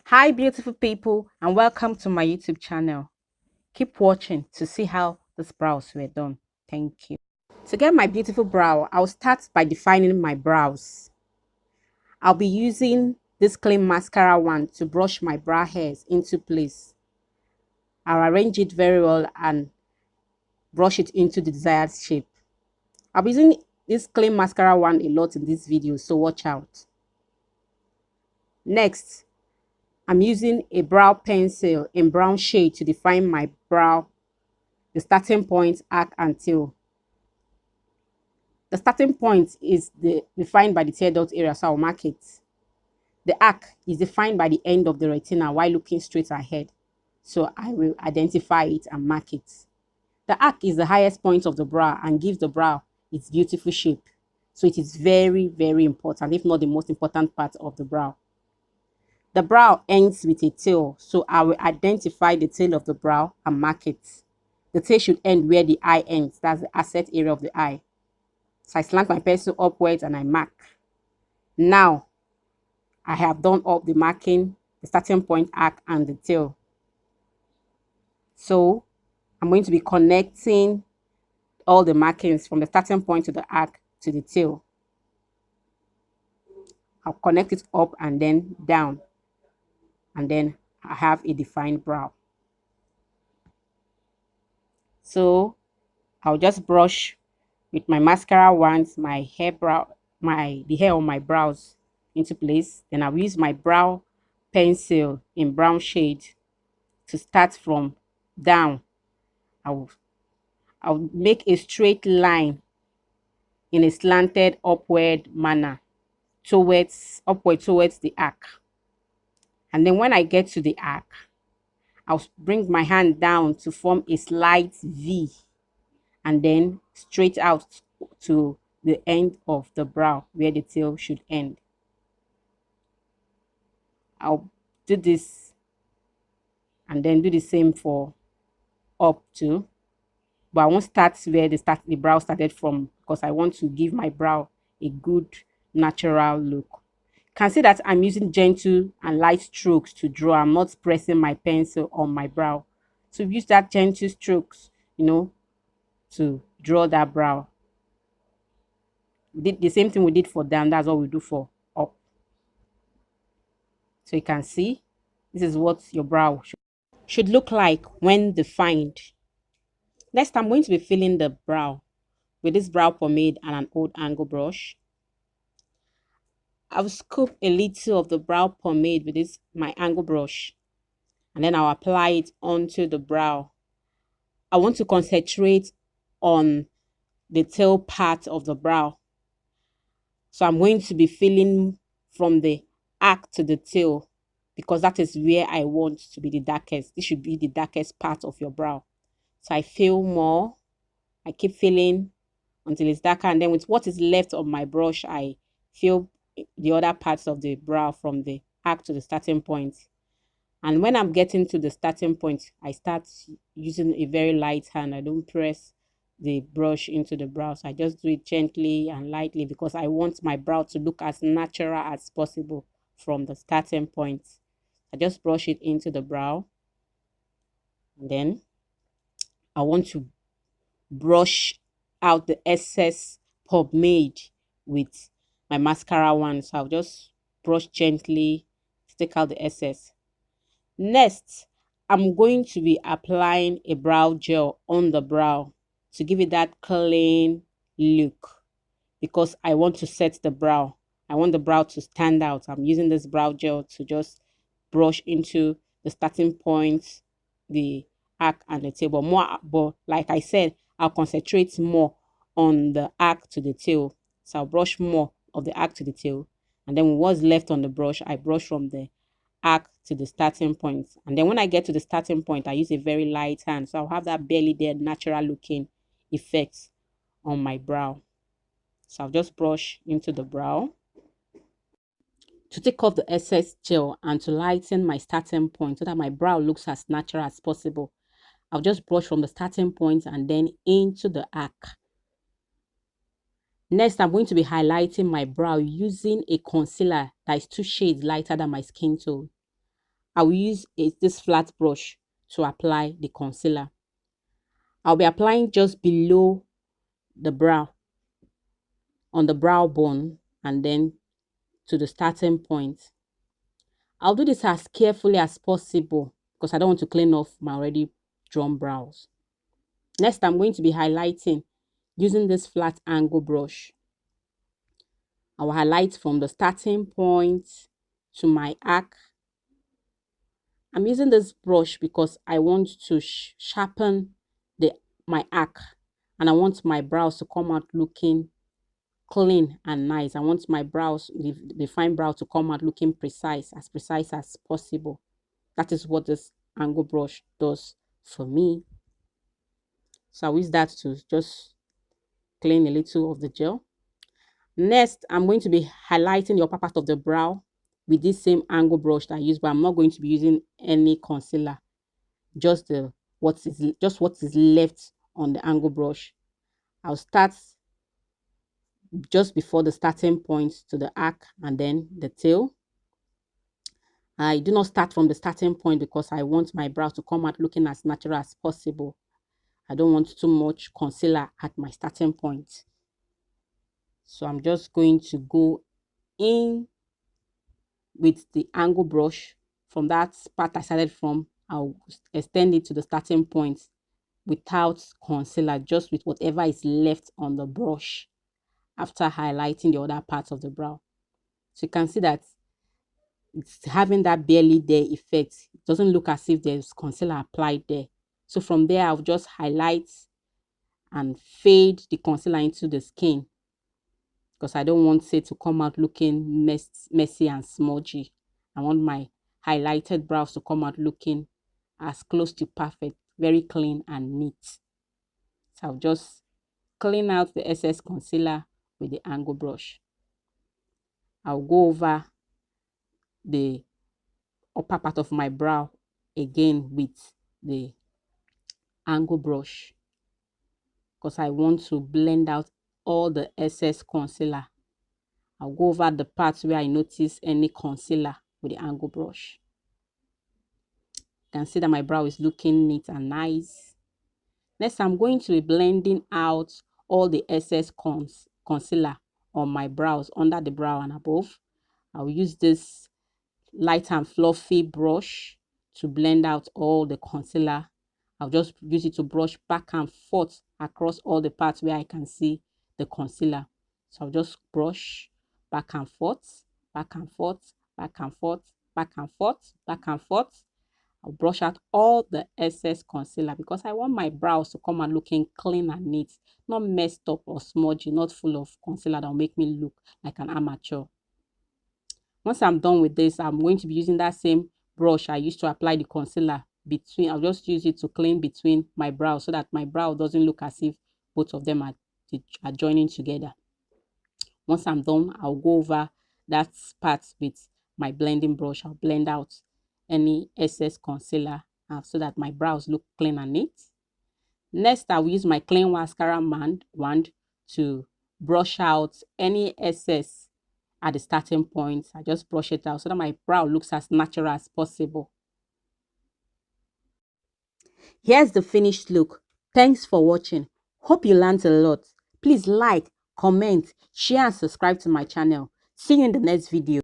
Hi beautiful people, and welcome to my YouTube channel. Keep watching to see how these brows were done. Thank you. To get my beautiful brow, I'll start by defining my brows. I'll be using this clean mascara wand to brush my brow hairs into place. I'll arrange it very well and brush it into the desired shape. I'll be using this clean mascara wand a lot in this video, so watch out. Next, I'm using a brow pencil in brown shade to define my brow, the starting point, arc, and tail. The starting point is defined by the tear dot area, so I'll mark it. The arc is defined by the end of the retina while looking straight ahead, so I will identify it and mark it. The arc is the highest point of the brow and gives the brow its beautiful shape, so it is very, very important, if not the most important part of the brow. The brow ends with a tail, so I will identify the tail of the brow and mark it. The tail should end where the eye ends, that's the asset area of the eye. So I slant my pencil upwards and I mark. Now, I have done up the marking, the starting point, arc, and the tail. So, I'm going to be connecting all the markings from the starting point to the arc to the tail. I'll connect it up and then down. And then I have a defined brow. So, I'll just brush with my mascara wand the hair on my brows into place. Then I'll use my brow pencil in brown shade to start from down. I'll make a straight line in a slanted upward manner upward towards the arc. And then when I get to the arc, I'll bring my hand down to form a slight V and then straight out to the end of the brow where the tail should end. I'll do this and then do the same for up to, but I won't start where the brow started from because I want to give my brow a good natural look. You can see that I'm using gentle and light strokes to draw. I'm not pressing my pencil on my brow. So use that gentle strokes, to draw that brow. We did the same thing we did for down. That's what we do for up. So you can see this is what your brow should look like when defined. Next, I'm going to be filling the brow with this brow pomade and an old angle brush. I'll scoop a little of the brow pomade with my angle brush, and then I'll apply it onto the brow. I want to concentrate on the tail part of the brow. So I'm going to be filling from the arc to the tail because that is where I want to be the darkest. This should be the darkest part of your brow. So I fill more. I keep filling until it's darker, and then with what is left of my brush, I fill the other parts of the brow from the arc to the starting point. And when I'm getting to the starting point, I start using a very light hand. I don't press the brush into the brow, so I just do it gently and lightly because I want my brow to look as natural as possible from the starting point. I just brush it into the brow, and then I want to brush out the excess pomade with my mascara wand. So I'll just brush gently to take out the excess. Next, I'm going to be applying a brow gel on the brow to give it that clean look because I want to set the brow. I want the brow to stand out. I'm using this brow gel to just brush into the starting point, the arc, and the tail. But like I said, I'll concentrate more on the arc to the tail. So I'll brush more of the arc to the tail. And then what's left on the brush, I brush from the arc to the starting point. And then when I get to the starting point, I use a very light hand. So I'll have that barely there natural looking effect on my brow. So I'll just brush into the brow to take off the excess gel and to lighten my starting point so that my brow looks as natural as possible. I'll just brush from the starting point and then into the arc. Next, I'm going to be highlighting my brow using a concealer that is 2 shades lighter than my skin tone. I will use this flat brush to apply the concealer. I'll be applying just below the brow, on the brow bone, and then to the starting point. I'll do this as carefully as possible because I don't want to clean off my already drawn brows. Next, I'm going to be highlighting using this flat angle brush. I will highlight from the starting point to my arc. I'm using this brush because I want to sharpen my arc, and I want my brows to come out looking clean and nice. I want my brows, the fine brow, to come out looking precise as possible. That is what this angle brush does for me. So I'll use that to just clean a little of the gel. Next, I'm going to be highlighting the upper part of the brow with this same angle brush that I use, but I'm not going to be using any concealer. Just what is left on the angle brush. I'll start just before the starting point to the arc and then the tail. I do not start from the starting point because I want my brow to come out looking as natural as possible. I don't want too much concealer at my starting point. So I'm just going to go in with the angle brush. From that part I started from, I'll extend it to the starting point without concealer, just with whatever is left on the brush after highlighting the other parts of the brow. So you can see that it's having that barely there effect. It doesn't look as if there's concealer applied there. So from there, I'll just highlight and fade the concealer into the skin because I don't want it to come out looking messy and smudgy. I want my highlighted brows to come out looking as close to perfect, very clean and neat. So I'll just clean out the excess concealer with the angle brush. I'll go over the upper part of my brow again with the angle brush because I want to blend out all the excess concealer. I'll go over the parts where I notice any concealer with the angle brush. You can see that my brow is looking neat and nice. Next, I'm going to be blending out all the excess concealer on my brows, under the brow and above. I'll use this light and fluffy brush to blend out all the concealer. I'll just use it to brush back and forth across all the parts where I can see the concealer. So I'll just brush back and forth, back and forth, back and forth, back and forth, back and forth. I'll brush out all the excess concealer because I want my brows to come out looking clean and neat, not messed up or smudgy, not full of concealer that will make me look like an amateur. Once I'm done with this, I'm going to be using that same brush I used to apply the concealer between. I'll just use it to clean between my brows so that my brow doesn't look as if both of them are joining together. Once I'm done, I'll go over that part with my blending brush. I'll blend out any excess concealer so that my brows look clean and neat. Next, I will use my clean mascara wand to brush out any excess at the starting point. I just brush it out so that my brow looks as natural as possible. Here's the finished look. Thanks for watching. Hope you learned a lot. Please like, comment, share and subscribe to my channel. See you in the next video.